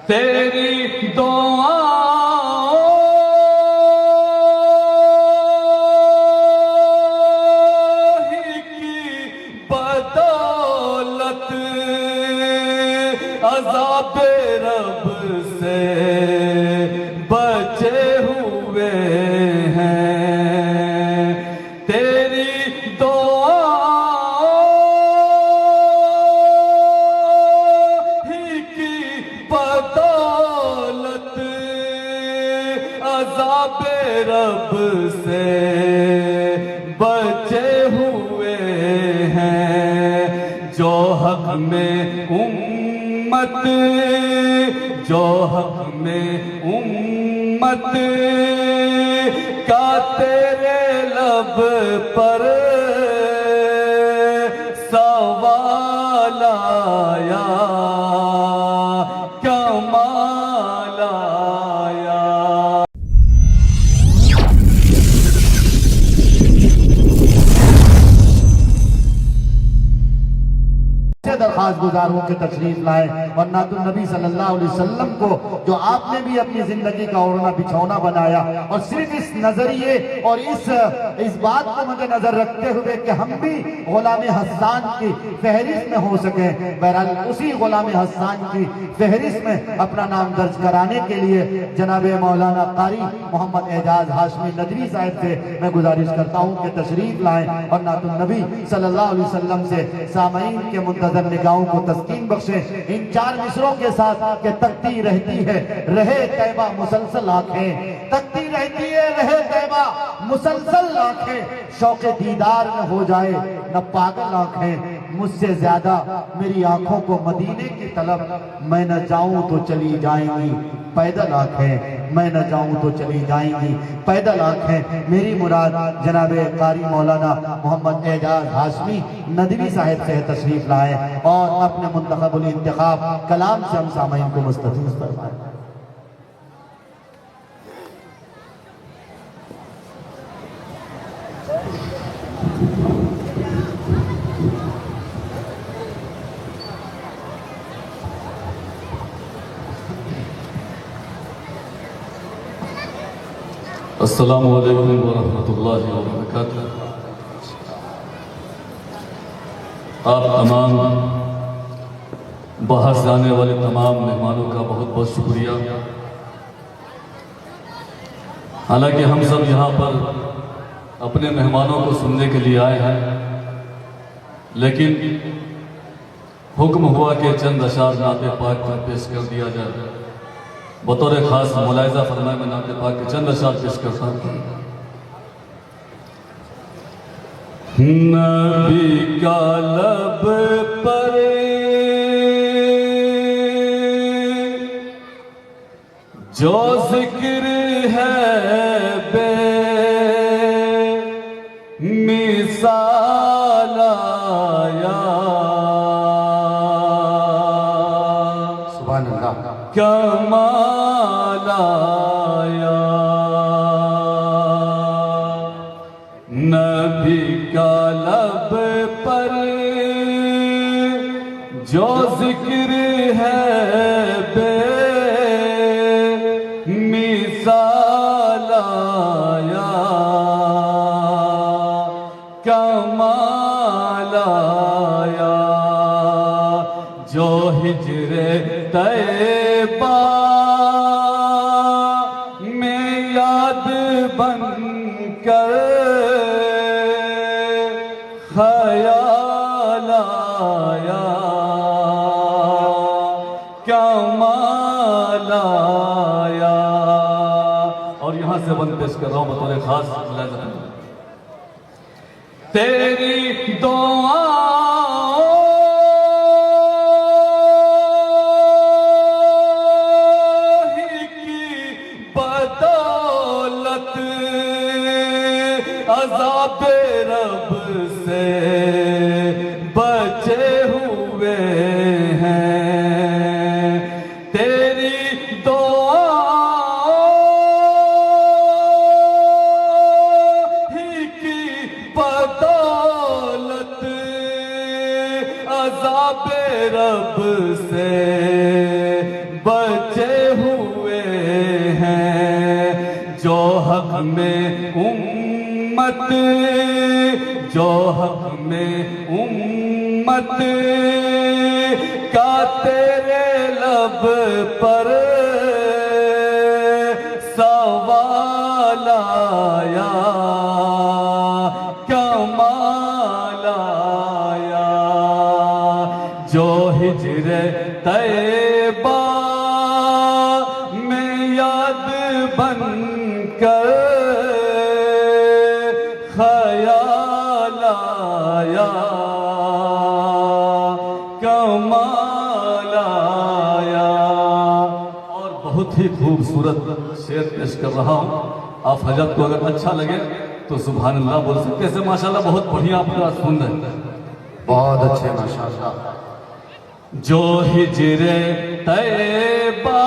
تیری دعا عذاب رب سے بچے ہوئے ہیں تیری دعا ہی کی بدولت عذاب رب سے بچے ہوئے ہیں جو حق میں جو حق میں امت کا تیرے لب پر سوال آیا کمال آیا درخواست گزاروں کے تشریف لائے اور نعت النبی صلی اللہ علیہ وسلم کو جو آپ نے بھی اپنی زندگی کا اوڑھنا بچھونا بنایا اور صرف اس نظریے اور اس بات کو مد نظر رکھتے ہوئے کہ ہم بھی غلام حسان کی فہرست میں ہو سکیں بہرحال اسی غلام حسان کی فہرست میں اپنا نام درج کرانے کے لیے جناب مولانا قاری محمد اعجاز ہاشمی ندوی صاحب سے میں گزارش کرتا ہوں کہ تشریف لائیں اور نعت النبی صلی اللہ علیہ وسلم سے سامعین کے منتظر نگاہوں کو تسکین بخشیں ان 4 مصروں کے ساتھ کہ تکتی رہتی ہے رہے طیبہ مسلسل آنکھیں تکتی رہتی ہے رہے طیبہ مسلسل آنکھیں شوق دیدار نہ ہو جائے نہ پاگل آنکھیں مجھ سے زیادہ میری آنکھوں کو مدینے کی طلب میں نہ جاؤں تو چلی جائیں گی پیدل آنکھیں میں نہ جاؤں تو چلی جائیں گی پیدل آنکھیں میری مراد جناب قاری مولانا محمد اعجاز ہاشمی ندوی صاحب سے تشریف لائیں اور اپنے منتخب الانتخاب کلام سے ہم سامعین کو مستفیض فرمائیں السلام علیکم ورحمۃ اللہ وبرکاتہ آپ تمام باہر سے آنے والے تمام مہمانوں کا بہت بہت شکریہ حالانکہ ہم سب یہاں پر اپنے مہمانوں کو سننے کے لیے آئے ہیں لیکن حکم ہوا کہ چند اشعار نعت پاک پر پیش کر دیا جائے بطور خاص ملاحظہ فرمائے میں نعت پاک کے چند اشعار پیش کرتا ہوں نبی کا لب پر جو ذکر ہے بے مثال آیا سبحان اللہ کمال آیا نبی کا لب پر جو ذکر ہے بے مثال آیا کمال آیا جو ہجر طیبہ میں یاد بن کر خیال آیا کمال آیا اور یہاں سے بند پیش کر رہا ہوں بطور خاص تیری دعا عذاب رب سے بچے ہوئے ہیں تیری دعا ہی کی بدولت عذاب رب سے بچے میں امت، جو حق میں امت کا تیرے لب پر سوال آیا، کمال آیا، جو ہجر طیبہ میں یاد بن کر خیال آیا، کمال آیا۔ اور بہت ہی خوبصورت شعر پیش کر رہا ہوں، آپ حضرت کو اگر اچھا لگے تو سبحان اللہ بول سکتے ہیں۔ ماشاءاللہ بہت بڑھیا آپ کا سن رہے ہیں، بہت اچھے ماشاءاللہ۔ جو ہجر طیبہ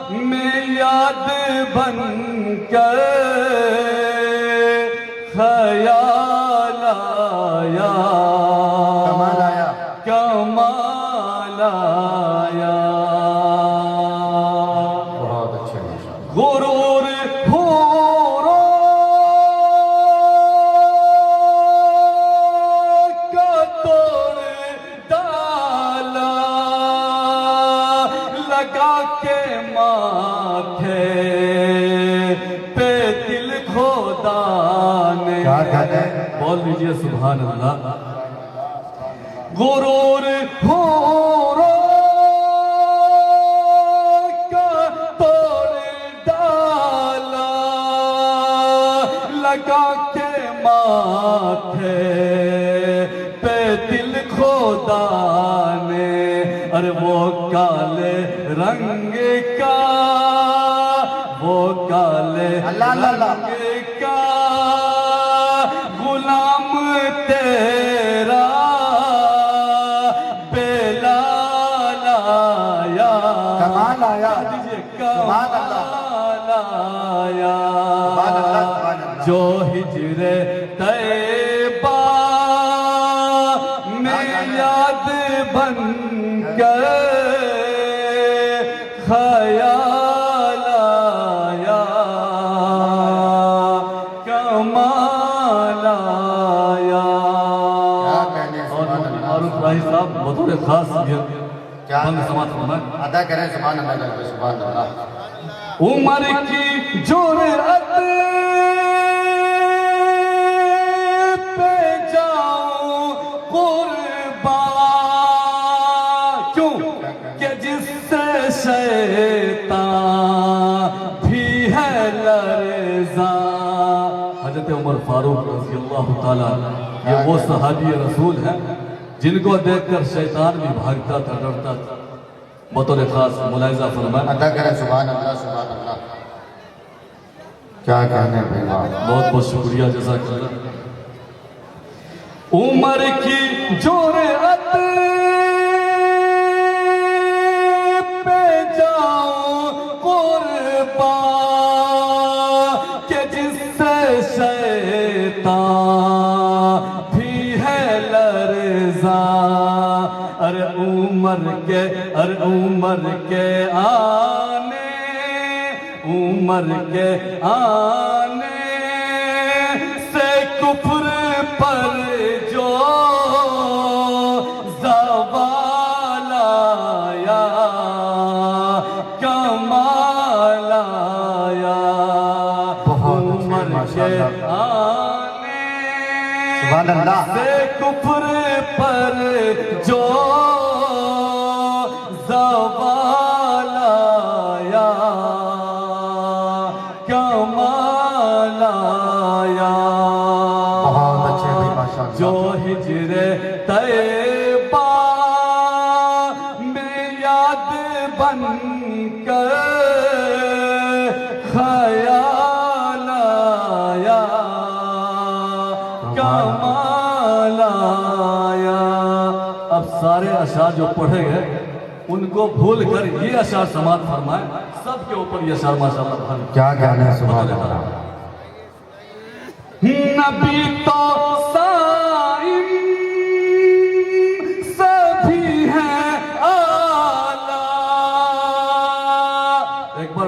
میں یاد بن کر خیال آیا، کمال آیا، کمال آیا، بہت اچھے ماشاءاللہ۔ غرور حوروں کا توڑ ڈالا، لگا کے ماتھے پہ دل کھودا نے۔ کیا کہتے ہیں؟ بول دیجئے سبحان اللہ۔ غرور حوروں کا توڑ ڈالا، لگا کے ماتھے پہ دل کھودا نے۔ ارے وہ کالے رنگ کا، وہ کالے اللہ اللہ اللہ۔ رنگ کا غلام تیرا بلال آیا، کمال آیا، کمال اللہ۔ آیا، سبحان اللہ، سبحان اللہ۔ جو ہجر طیبہ میں یاد بن کر خیال آیا، کمال آیا۔ کیا کہنے، سبحان اللہ۔ معروف راہی صاحب بطور خاص یہ کیا بند سماعت فرمائیں۔ ادا کریں سبحان اللہ، سبحان اللہ۔ عمر کی جرأت پہ جاؤں قربان، کیوں کہ جس سے شیطان بھی ہے لرزاں۔ حضرت عمر فاروق رضی اللہ تعالیٰ یہ وہ صحابی رسول ہیں جن کو دیکھ کر شیطان بھی بھاگتا تھا، ڈرتا تھا۔ بطور خاص ملاحظہ فرمائیں۔ ادا کریں سبحان اللہ، سبحان اللہ۔ کیا کہنے بھائی، بہت بہت شکریہ، جزاک اللہ۔ عمر کی جرأت پہ جاؤں قربان، کہ جس سے شیطان بھی ہے لرزاں۔ ارے عمر کے آنے، عمر کے آنے سے کفر پر جو زوال آیا، کمال آیا، عمر کے آنے سبحان اللہ۔ سے کفر پر جو زوال آیا، کمال آیا، بہت اچھے بھائی ماشاء اللہ۔ جو ہجر طیبہ میں یاد بن کر خیال آیا، کمال آیا۔ اب سارے اشعار جو پڑھے گئے ان کو بھول کر یہ اشعار سماعت فرمائیں، سب کے اوپر یہ اشعار ماشاءاللہ بھر۔ کیا کہنے، سبحان اللہ۔ نبی تو صائم سبھی ہیں اعلیٰ، ایک بار